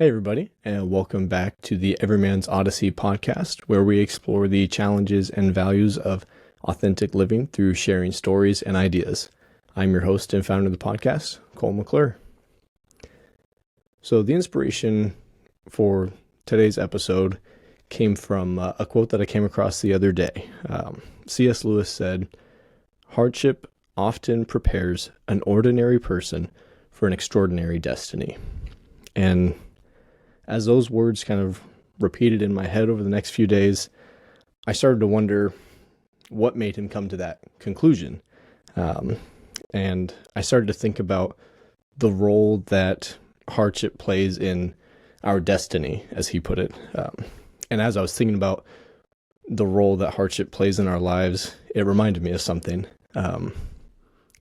Hey, everybody, and welcome back to the Everyman's Odyssey podcast, where we explore the challenges and values of authentic living through sharing stories and ideas. I'm your host and founder of the podcast, Cole McClure. So, the inspiration for today's episode came from a quote that I came across the other day. C.S. Lewis said, "Hardship often prepares an ordinary person for an extraordinary destiny." And as those words kind of repeated in my head over the next few days, I started to wonder what made him come to that conclusion. And I started to think about the role that hardship plays in our destiny, as he put it. And as I was thinking about the role that hardship plays in our lives, it reminded me of something. And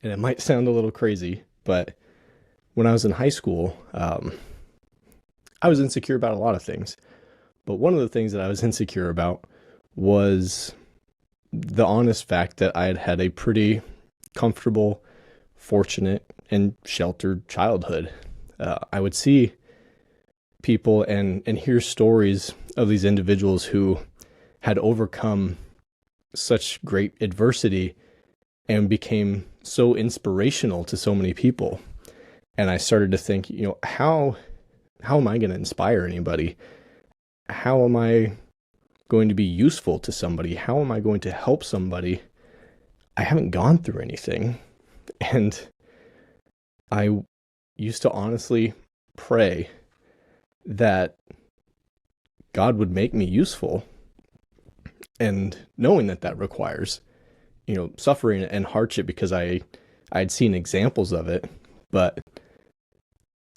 it might sound a little crazy, but when I was in high school, I was insecure about a lot of things, but one of the things that I was insecure about was the honest fact that I had had a pretty comfortable, fortunate, and sheltered childhood. I would see people and hear stories of these individuals who had overcome such great adversity and became so inspirational to so many people. And I started to think, how am I going to inspire anybody? How am I going to be useful to somebody? How am I going to help somebody? I haven't gone through anything. And I used to honestly pray that God would make me useful. And knowing that requires, suffering and hardship, because I'd seen examples of it, but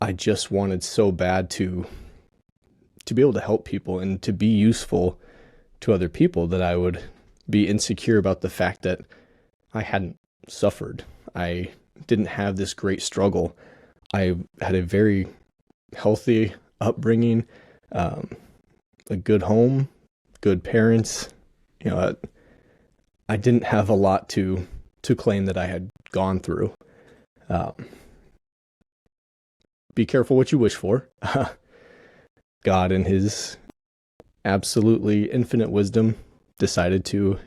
I just wanted so bad to be able to help people and to be useful to other people that I would be insecure about the fact that I hadn't suffered. I didn't have this great struggle. I had a very healthy upbringing, a good home, good parents. I didn't have a lot to claim that I had gone through. Be careful what you wish for. God, in his absolutely infinite wisdom, decided to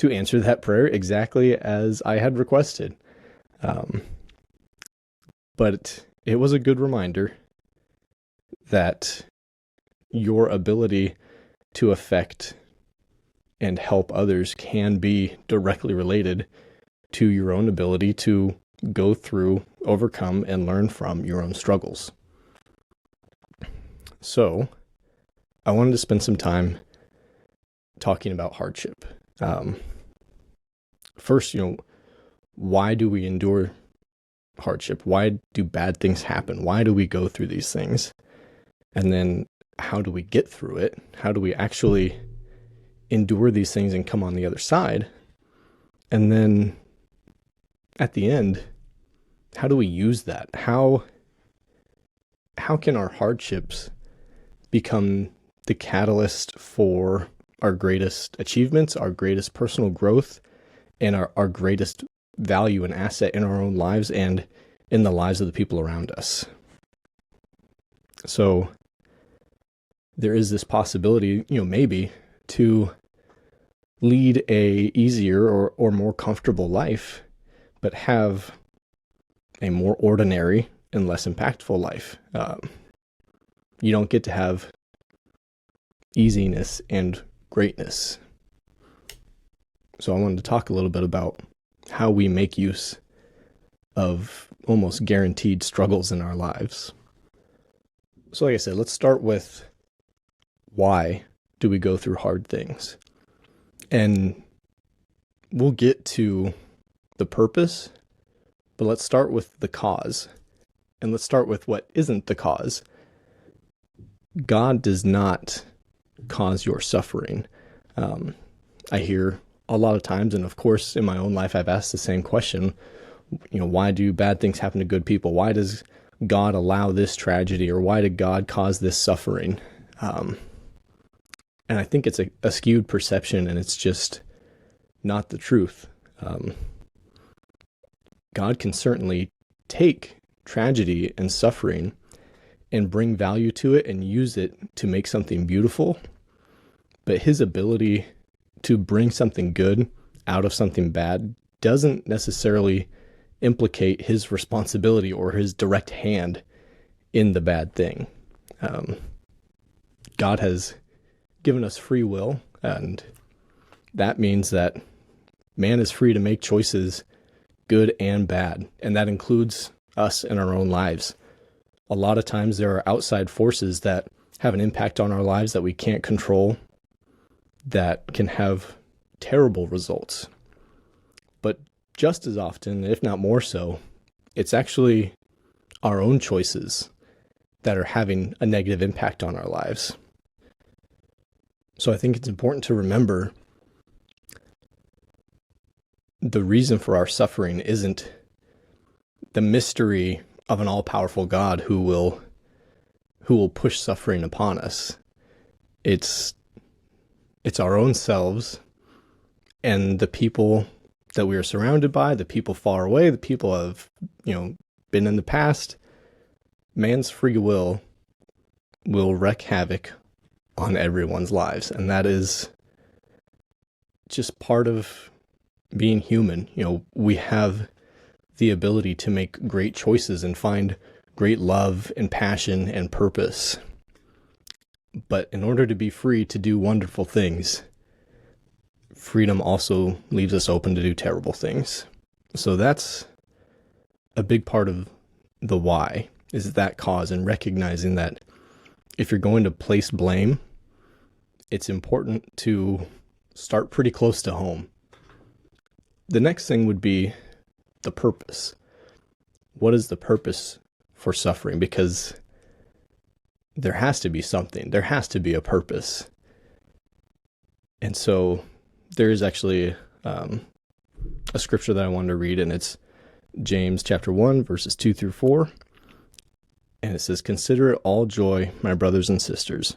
answer that prayer exactly as I had requested. But it was a good reminder that your ability to affect and help others can be directly related to your own ability to go through, overcome, and learn from your own struggles. So, I wanted to spend some time talking about hardship. First, why do we endure hardship? Why do bad things happen? Why do we go through these things? And then, how do we get through it? How do we actually endure these things and come on the other side? And then, at the end, how do we use that? How can our hardships become the catalyst for our greatest achievements, our greatest personal growth, and our greatest value and asset in our own lives and in the lives of the people around us? So there is this possibility, maybe, to lead a easier or more comfortable life, but have a more ordinary and less impactful life. You don't get to have easiness and greatness. So I wanted to talk a little bit about how we make use of almost guaranteed struggles in our lives. So like I said, let's start with why do we go through hard things? And we'll get to the purpose, but let's start with the cause. And let's start with what isn't the cause. God does not cause your suffering. I hear a lot of times, and of course in my own life I've asked the same question, why do bad things happen to good people? Why does God allow this tragedy, or why did God cause this suffering? And I think it's a skewed perception, and it's just not the truth. God can certainly take tragedy and suffering and bring value to it and use it to make something beautiful. But his ability to bring something good out of something bad doesn't necessarily implicate his responsibility or his direct hand in the bad thing. God has given us free will, and that means that man is free to make choices, good and bad, and that includes us in our own lives. A lot of times there are outside forces that have an impact on our lives that we can't control, that can have terrible results. But just as often, if not more so, it's actually our own choices that are having a negative impact on our lives. So I think it's important to remember the reason for our suffering isn't the mystery of an all-powerful God who will push suffering upon us. It's our own selves and the people that we are surrounded by, the people far away, the people have, been in the past. Man's free will wreak havoc on everyone's lives, and that is just part of being human. We have the ability to make great choices and find great love and passion and purpose. But in order to be free to do wonderful things, freedom also leaves us open to do terrible things. So that's a big part of the why, is that cause, and recognizing that if you're going to place blame, it's important to start pretty close to home. The next thing would be the purpose. What is the purpose for suffering? Because there has to be something. There has to be a purpose. And so there is actually a scripture that I wanted to read, and it's James chapter 1, verses 2 through 4. And it says, "Consider it all joy, my brothers and sisters,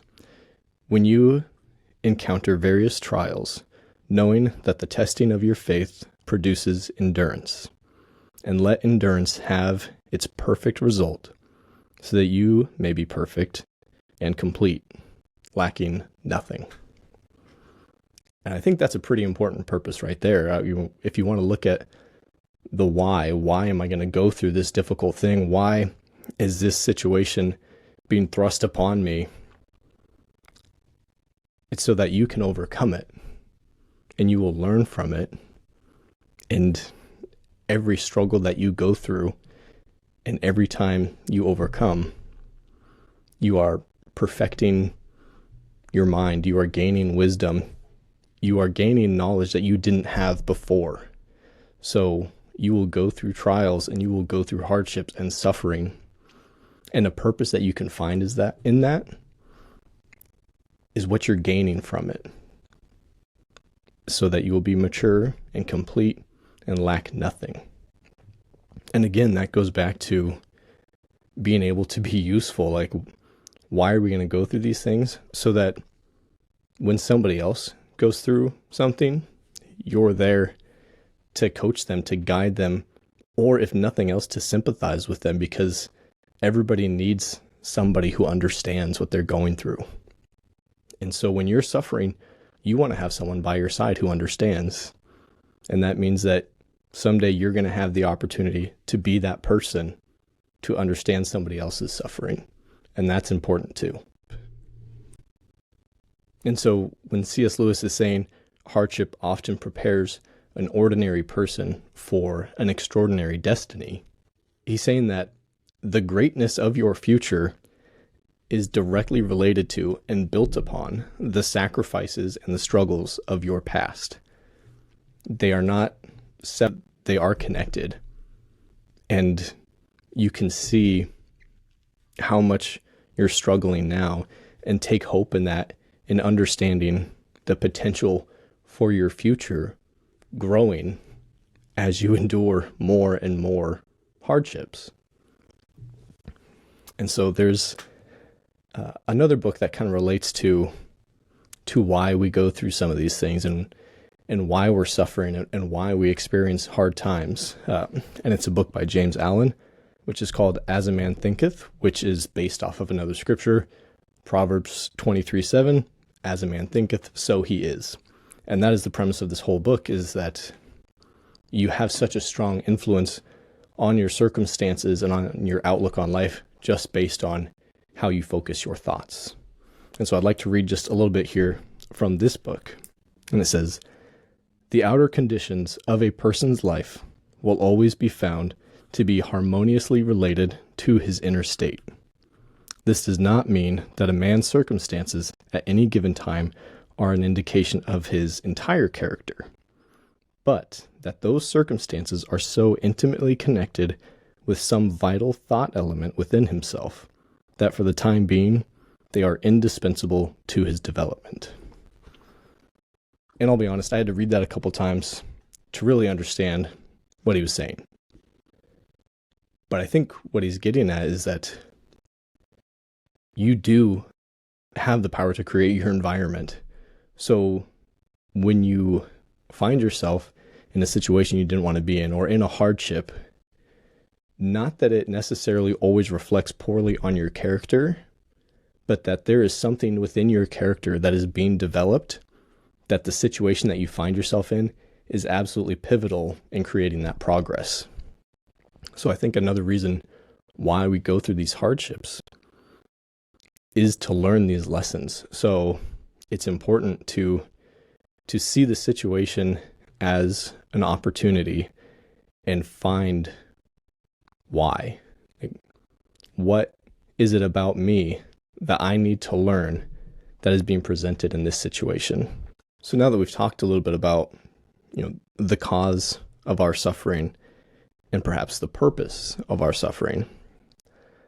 when you encounter various trials, knowing that the testing of your faith produces endurance. And let endurance have its perfect result, so that you may be perfect and complete, lacking nothing." And I think that's a pretty important purpose right there. If you want to look at the why am I going to go through this difficult thing? Why is this situation being thrust upon me? It's so that you can overcome it, and you will learn from it. And every struggle that you go through, and every time you overcome, you are perfecting your mind. You are gaining wisdom. You are gaining knowledge that you didn't have before. So you will go through trials, and you will go through hardships and suffering. And a purpose that you can find is what you're gaining from it, so that you will be mature and complete and lack nothing. And again, that goes back to being able to be useful. Like, why are we going to go through these things? So that when somebody else goes through something, you're there to coach them, to guide them, or if nothing else, to sympathize with them, because everybody needs somebody who understands what they're going through. And so when you're suffering, you want to have someone by your side who understands. And that means that someday you're going to have the opportunity to be that person to understand somebody else's suffering. And that's important too. And so when C.S. Lewis is saying hardship often prepares an ordinary person for an extraordinary destiny, he's saying that the greatness of your future is directly related to and built upon the sacrifices and the struggles of your past. They are not separate, they are connected. And you can see how much you're struggling now and take hope in that, in understanding the potential for your future growing as you endure more and more hardships. And so there's another book that kind of relates to why we go through some of these things and why we're suffering and why we experience hard times. And it's a book by James Allen. which is called As a Man Thinketh, which is based off of another scripture, Proverbs 23:7, as a man thinketh, so he is. And that is the premise of this whole book, is that you have such a strong influence on your circumstances and on your outlook on life just based on how you focus your thoughts. And so I'd like to read just a little bit here from this book. And it says, "The outer conditions of a person's life will always be found to be harmoniously related to his inner state. This does not mean that a man's circumstances at any given time are an indication of his entire character, but that those circumstances are so intimately connected with some vital thought element within himself that for the time being, they are indispensable to his development." And I'll be honest, I had to read that a couple times to really understand what he was saying. But I think what he's getting at is that you do have the power to create your environment. So when you find yourself in a situation you didn't want to be in, or in a hardship, not that it necessarily always reflects poorly on your character, but that there is something within your character that is being developed, that the situation that you find yourself in is absolutely pivotal in creating that progress. So I think another reason why we go through these hardships is to learn these lessons. So it's important to see the situation as an opportunity and find why. Like, what is it about me that I need to learn that is being presented in this situation? So now that we've talked a little bit about, the cause of our suffering and perhaps the purpose of our suffering,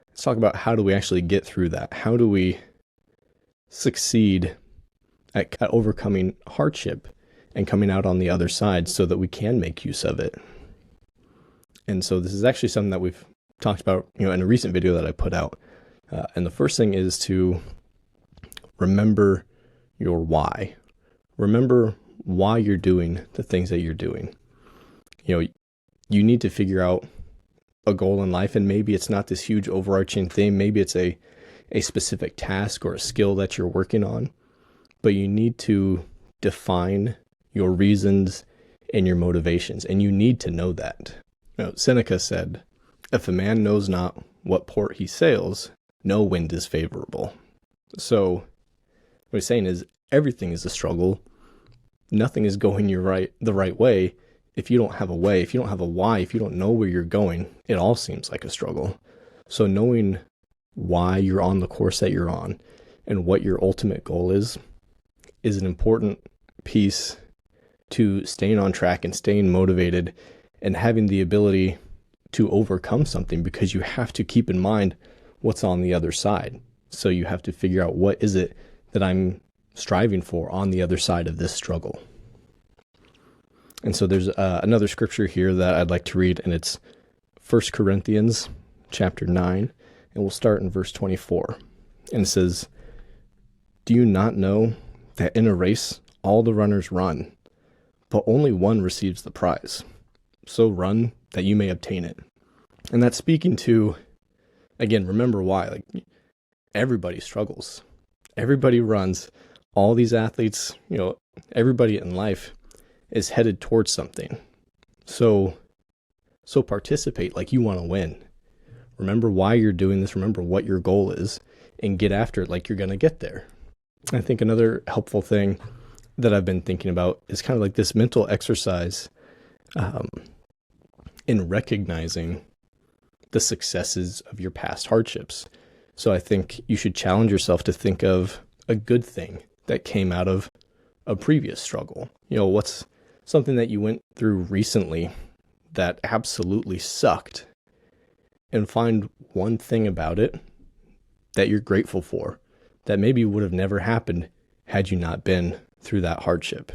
let's talk about how do we actually get through that? How do we succeed at overcoming hardship and coming out on the other side so that we can make use of it? And so this is actually something that we've talked about, in a recent video that I put out. And the first thing is to remember your why. Remember why you're doing the things that you're doing. You need to figure out a goal in life, and maybe it's not this huge overarching thing. Maybe it's a specific task or a skill that you're working on, but you need to define your reasons and your motivations, and you need to know that. Seneca said, "If a man knows not what port he sails, no wind is favorable." So what he's saying is everything is a struggle. Nothing is going the right way. If you don't have a way, if you don't have a why, if you don't know where you're going, it all seems like a struggle. So knowing why you're on the course that you're on and what your ultimate goal is an important piece to staying on track and staying motivated and having the ability to overcome something, because you have to keep in mind what's on the other side. So you have to figure out, what is it that I'm striving for on the other side of this struggle? And so there's another scripture here that I'd like to read, and it's 1 Corinthians chapter 9, and we'll start in verse 24. And it says, "Do you not know that in a race all the runners run, but only one receives the prize? So run that you may obtain it." And that's speaking to, again, remember why. Like, everybody struggles. Everybody runs. All these athletes, everybody in life is headed towards something. So participate like you want to win. Remember why you're doing this. Remember what your goal is, and get after it like you're going to get there. I think another helpful thing that I've been thinking about is kind of like this mental exercise in recognizing the successes of your past hardships. So I think you should challenge yourself to think of a good thing that came out of a previous struggle. What's something that you went through recently that absolutely sucked, and find one thing about it that you're grateful for, that maybe would have never happened had you not been through that hardship.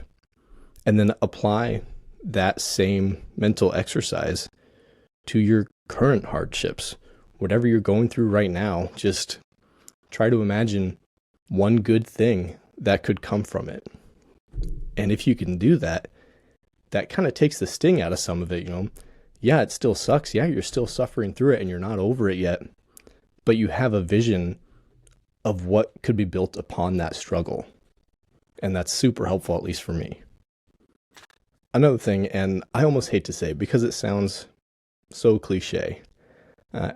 And then apply that same mental exercise to your current hardships. Whatever you're going through right now, just try to imagine one good thing that could come from it. And if you can do that, that kind of takes the sting out of some of it. Yeah, it still sucks. Yeah, you're still suffering through it and you're not over it yet, but you have a vision of what could be built upon that struggle. And that's super helpful, at least for me. Another thing, and I almost hate to say it because it sounds so cliche, uh,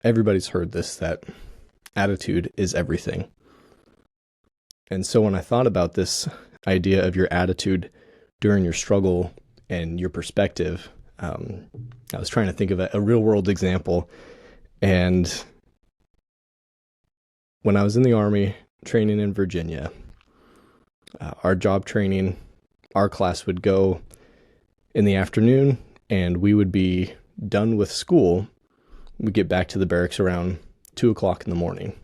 everybody's heard this, that attitude is everything. And so when I thought about this idea of your attitude during your struggle and your perspective, I was trying to think of a real world example. And when I was in the Army training in Virginia, our job training, our class would go in the afternoon and we would be done with school. We'd get back to the barracks around 2 o'clock in the morning.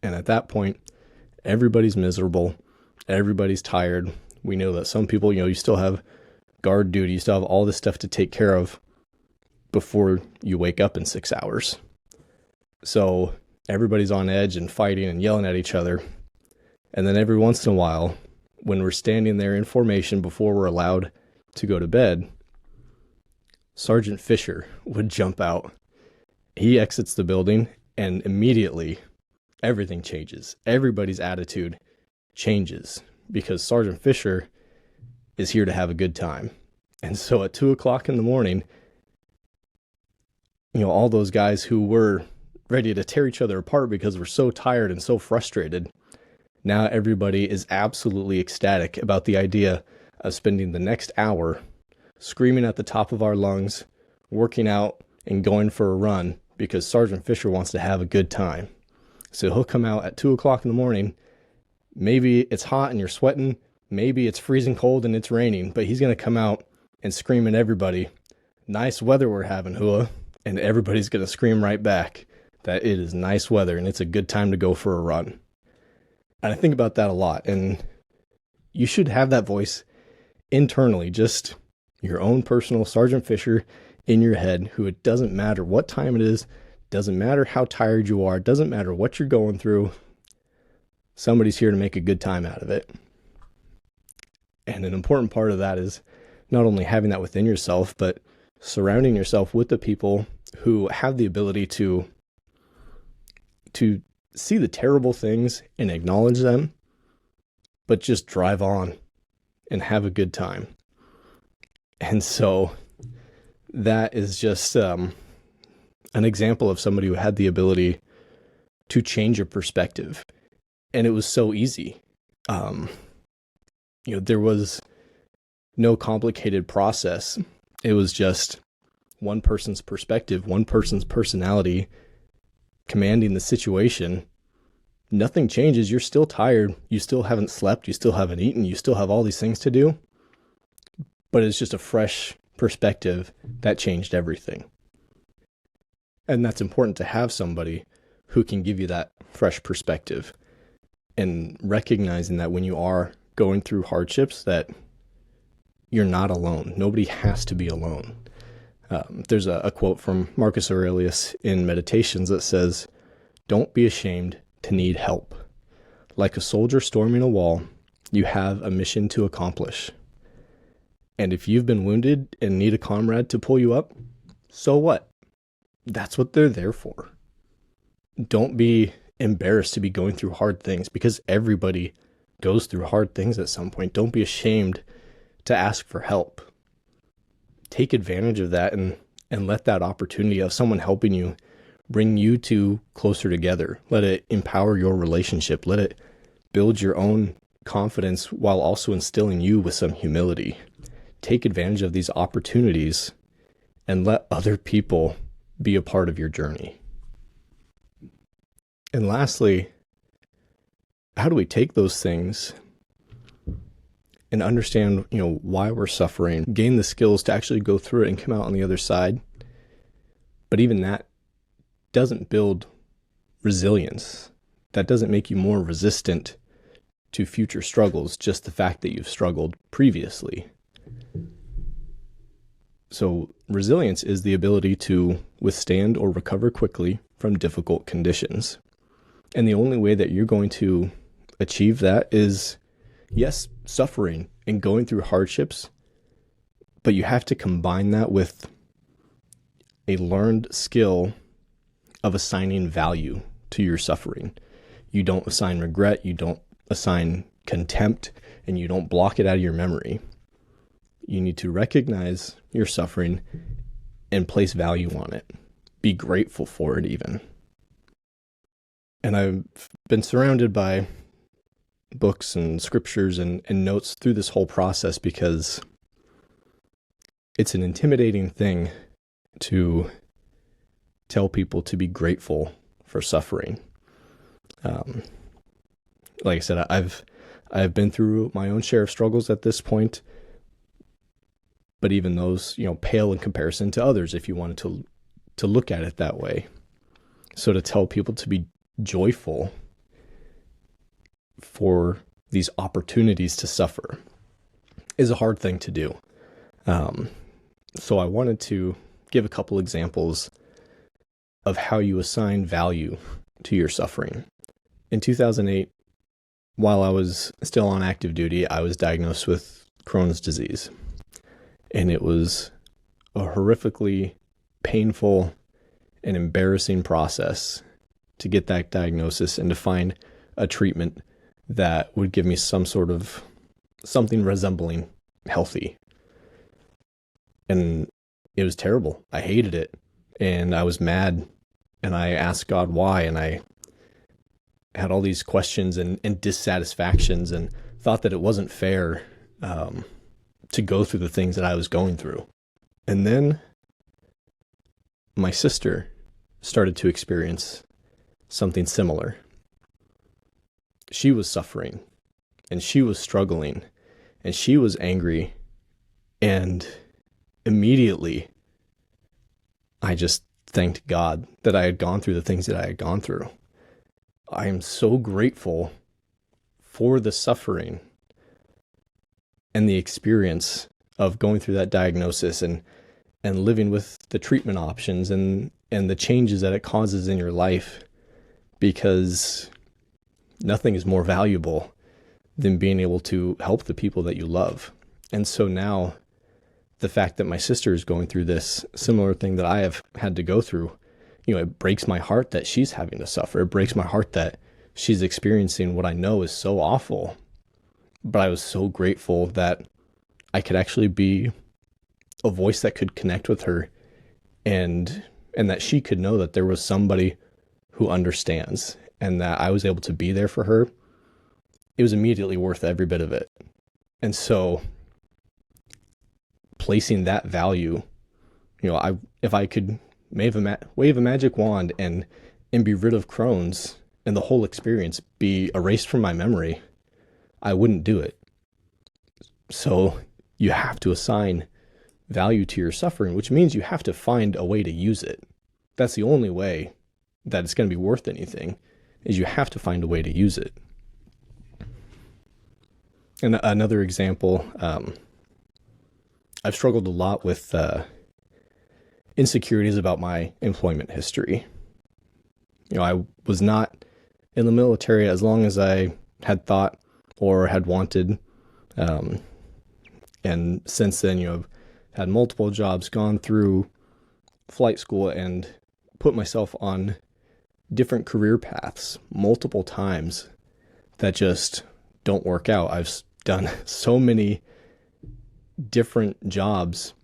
And at that point, everybody's miserable. Everybody's tired. We know that some people, you still have guard duty. You still have all this stuff to take care of before you wake up in 6 hours. So everybody's on edge and fighting and yelling at each other. And then every once in a while, when we're standing there in formation before we're allowed to go to bed, Sergeant Fisher would jump out. He exits the building and immediately everything changes. Everybody's attitude changes because Sergeant Fisher is here to have a good time. And so at 2 o'clock in the morning, all those guys who were ready to tear each other apart because we're so tired and so frustrated, now everybody is absolutely ecstatic about the idea of spending the next hour screaming at the top of our lungs, working out and going for a run because Sergeant Fisher wants to have a good time. So he'll come out at 2 o'clock in the morning. Maybe it's hot and you're sweating. Maybe it's freezing cold and it's raining, but he's going to come out and scream at everybody, "Nice weather we're having, Hua." And everybody's going to scream right back that it is nice weather and it's a good time to go for a run. And I think about that a lot. And you should have that voice internally, just your own personal Sergeant Fisher in your head, who it doesn't matter what time it is, doesn't matter how tired you are, doesn't matter what you're going through. Somebody's here to make a good time out of it. And an important part of that is not only having that within yourself, but surrounding yourself with the people who have the ability to see the terrible things and acknowledge them, but just drive on and have a good time. And so that is just an example of somebody who had the ability to change your perspective. And it was so easy. There was no complicated process. It was just one person's perspective, one person's personality commanding the situation. Nothing changes. You're still tired. You still haven't slept. You still haven't eaten. You still have all these things to do. But it's just a fresh perspective that changed everything. And that's important to have somebody who can give you that fresh perspective, and recognizing that when you are going through hardships, that you're not alone. Nobody has to be alone. There's a quote from Marcus Aurelius in Meditations that says, "Don't be ashamed to need help. Like a soldier storming a wall, you have a mission to accomplish. And if you've been wounded and need a comrade to pull you up, so what? That's what they're there for." Don't be embarrassed to be going through hard things, because everybody goes through hard things at some point. Don't be ashamed to ask for help. Take advantage of that and let that opportunity of someone helping you bring you two closer together. Let it empower your relationship. Let it build your own confidence while also instilling you with some humility. Take advantage of these opportunities and let other people be a part of your journey. And lastly, how do we take those things and understand, why we're suffering, gain the skills to actually go through it and come out on the other side? But even that doesn't build resilience. That doesn't make you more resistant to future struggles, just the fact that you've struggled previously. So resilience is the ability to withstand or recover quickly from difficult conditions. And the only way that you're going to achieve that is, yes, suffering and going through hardships, but you have to combine that with a learned skill of assigning value to your suffering. You don't assign regret, you don't assign contempt, and you don't block it out of your memory. You need to recognize your suffering and place value on it. Be grateful for it even. And I've been surrounded by books and scriptures and notes through this whole process because it's an intimidating thing to tell people to be grateful for suffering. Like I said, I've been through my own share of struggles at this point, but even those, pale in comparison to others, if you wanted to look at it that way. So to tell people to be joyful for these opportunities to suffer is a hard thing to do. So I wanted to give a couple examples of how you assign value to your suffering. In 2008, while I was still on active duty, I was diagnosed with Crohn's disease. And it was a horrifically painful and embarrassing process to get that diagnosis and to find a treatment that would give me something resembling healthy. And it was terrible. I hated it. And I was mad. And I asked God why. And I had all these questions and dissatisfactions and thought that it wasn't fair to go through the things that I was going through. And then my sister started to experience something similar. She was suffering and she was struggling and she was angry, and immediately I just thanked God that I had gone through the things that I had gone through. I am so grateful for the suffering and the experience of going through that diagnosis and living with the treatment options and the changes that it causes in your life, because nothing is more valuable than being able to help the people that you love. And so now the fact that my sister is going through this similar thing that I have had to go through, it breaks my heart that she's having to suffer. It breaks my heart that she's experiencing what I know is so awful. But I was so grateful that I could actually be a voice that could connect with her, and that she could know that there was somebody who understands, and that I was able to be there for her. It was immediately worth every bit of it. And so placing that value, if I could wave a magic wand and be rid of Crohn's and the whole experience be erased from my memory, I wouldn't do it. So you have to assign value to your suffering, which means you have to find a way to use it. That's the only way that it's going to be worth anything, is you have to find a way to use it. And another example, I've struggled a lot with insecurities about my employment history. I was not in the military as long as I had thought or had wanted. And since then, I've had multiple jobs, gone through flight school, and put myself on different career paths multiple times that just don't work out. I've done so many different jobs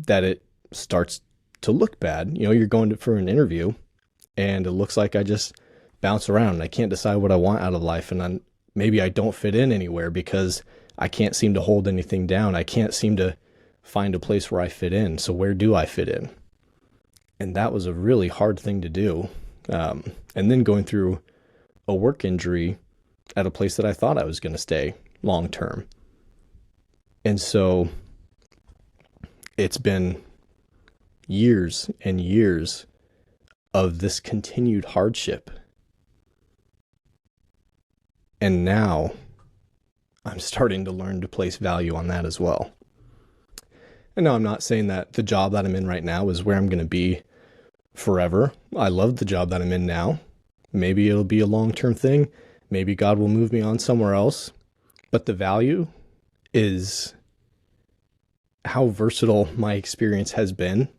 that it starts to look bad. You're going for an interview and it looks like I just bounce around and I can't decide what I want out of life. And maybe I don't fit in anywhere because I can't seem to hold anything down. I can't seem to find a place where I fit in. So where do I fit in? And that was a really hard thing to do. And then going through a work injury at a place that I thought I was going to stay long term. And so it's been years and years of this continued hardship. And now I'm starting to learn to place value on that as well. And now I'm not saying that the job that I'm in right now is where I'm going to be forever. I love the job that I'm in now. Maybe it'll be a long-term thing. Maybe God will move me on somewhere else. But the value is how versatile my experience has been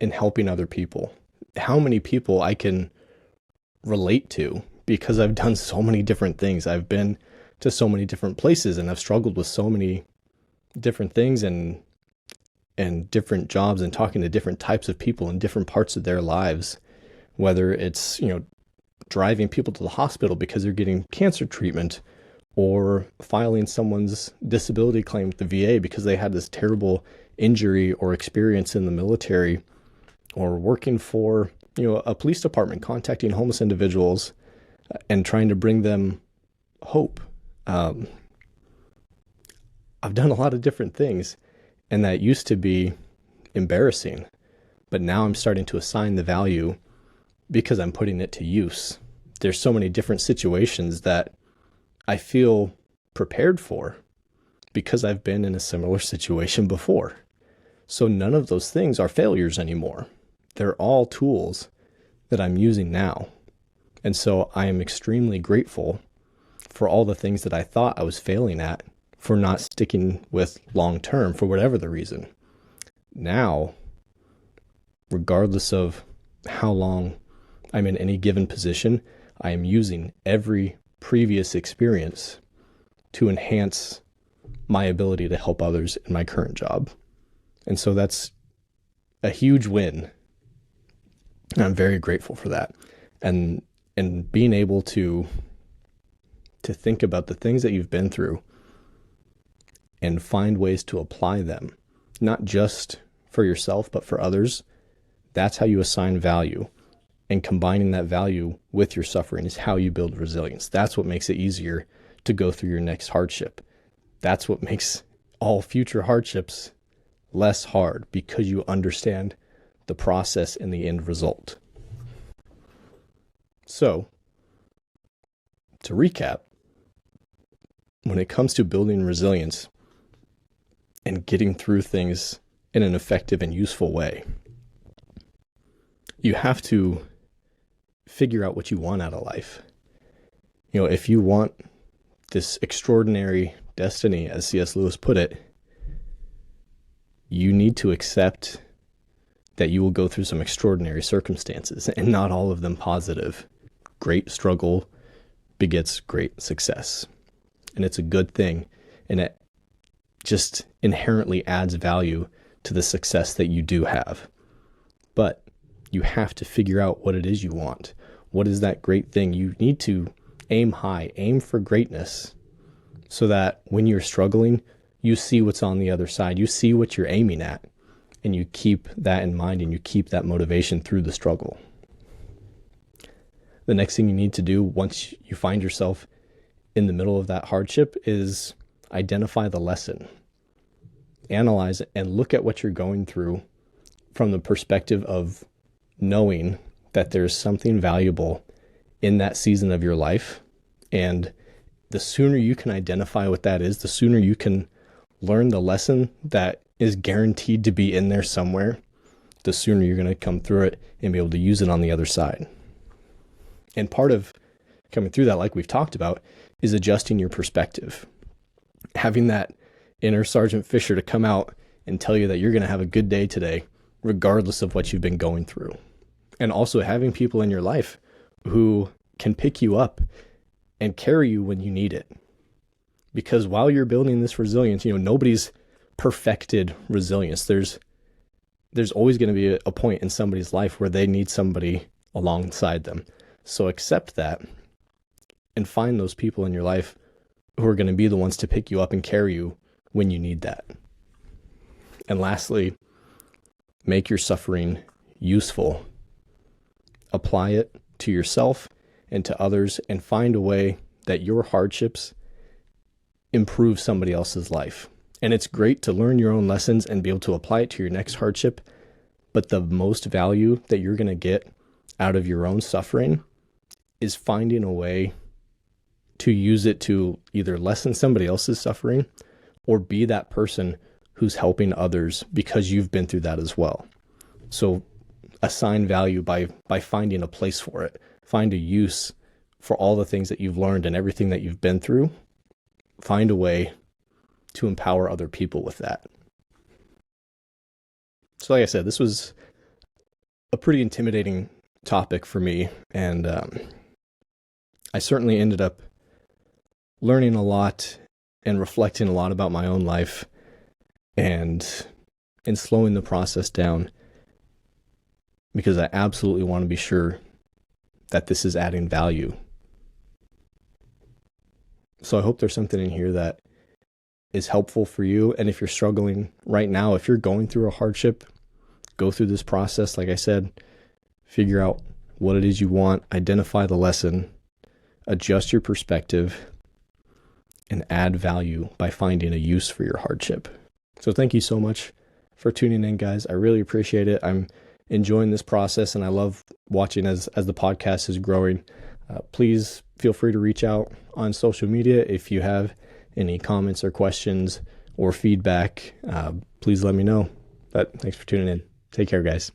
in helping other people, how many people I can relate to because I've done so many different things. I've been to so many different places and I've struggled with so many different things and different jobs and talking to different types of people in different parts of their lives, whether it's, driving people to the hospital because they're getting cancer treatment, or filing someone's disability claim with the VA because they had this terrible injury or experience in the military, or working for, a police department, contacting homeless individuals and trying to bring them hope. I've done a lot of different things, and that used to be embarrassing, but now I'm starting to assign the value because I'm putting it to use. There's so many different situations that I feel prepared for because I've been in a similar situation before. So none of those things are failures anymore. They're all tools that I'm using now. And so I am extremely grateful for all the things that I thought I was failing at, for not sticking with long term for whatever the reason. Now, regardless of how long I'm in any given position, I am using every previous experience to enhance my ability to help others in my current job. And so that's a huge win. And I'm very grateful for that. And being able to think about the things that you've been through and find ways to apply them, not just for yourself, but for others, that's how you assign value. And combining that value with your suffering is how you build resilience. That's what makes it easier to go through your next hardship. That's what makes all future hardships less hard, because you understand the process and the end result. So, to recap, when it comes to building resilience and getting through things in an effective and useful way, you have to figure out what you want out of life. If you want this extraordinary destiny, as C.S. Lewis put it, you need to accept that you will go through some extraordinary circumstances, and not all of them positive. Great struggle begets great success. And it's a good thing. And it just inherently adds value to the success that you do have. But you have to figure out what it is you want. What is that great thing? You need to aim high, aim for greatness, so that when you're struggling, you see what's on the other side. You see what you're aiming at, and you keep that in mind, and you keep that motivation through the struggle. The next thing you need to do once you find yourself in the middle of that hardship is identify the lesson. Analyze it and look at what you're going through from the perspective of knowing that there's something valuable in that season of your life. And the sooner you can identify what that is, the sooner you can learn the lesson that is guaranteed to be in there somewhere, the sooner you're going to come through it and be able to use it on the other side. And part of coming through that, like we've talked about, is adjusting your perspective. Having that inner Sergeant Fisher to come out and tell you that you're going to have a good day today, regardless of what you've been going through. And also having people in your life who can pick you up and carry you when you need it. Because while you're building this resilience, nobody's perfected resilience. There's always going to be a point in somebody's life where they need somebody alongside them. So accept that and find those people in your life who are going to be the ones to pick you up and carry you when you need that. And lastly, make your suffering useful. Apply it to yourself and to others, and find a way that your hardships improve somebody else's life. And it's great to learn your own lessons and be able to apply it to your next hardship, but the most value that you're going to get out of your own suffering is finding a way to use it to either lessen somebody else's suffering or be that person who's helping others because you've been through that as well. So assign value by finding a place for it. Find a use for all the things that you've learned and everything that you've been through. Find a way to empower other people with that. So like I said, this was a pretty intimidating topic for me, and I certainly ended up learning a lot and reflecting a lot about my own life and slowing the process down, because I absolutely want to be sure that this is adding value. So I hope there's something in here that is helpful for you. And if you're struggling right now, if you're going through a hardship, go through this process. Like I said, figure out what it is you want, identify the lesson, adjust your perspective, and add value by finding a use for your hardship. So thank you so much for tuning in, guys. I really appreciate it. I'm enjoying this process, and I love watching as the podcast is growing. Please feel free to reach out on social media if you have any comments or questions or feedback. Please let me know. But thanks for tuning in. Take care, guys.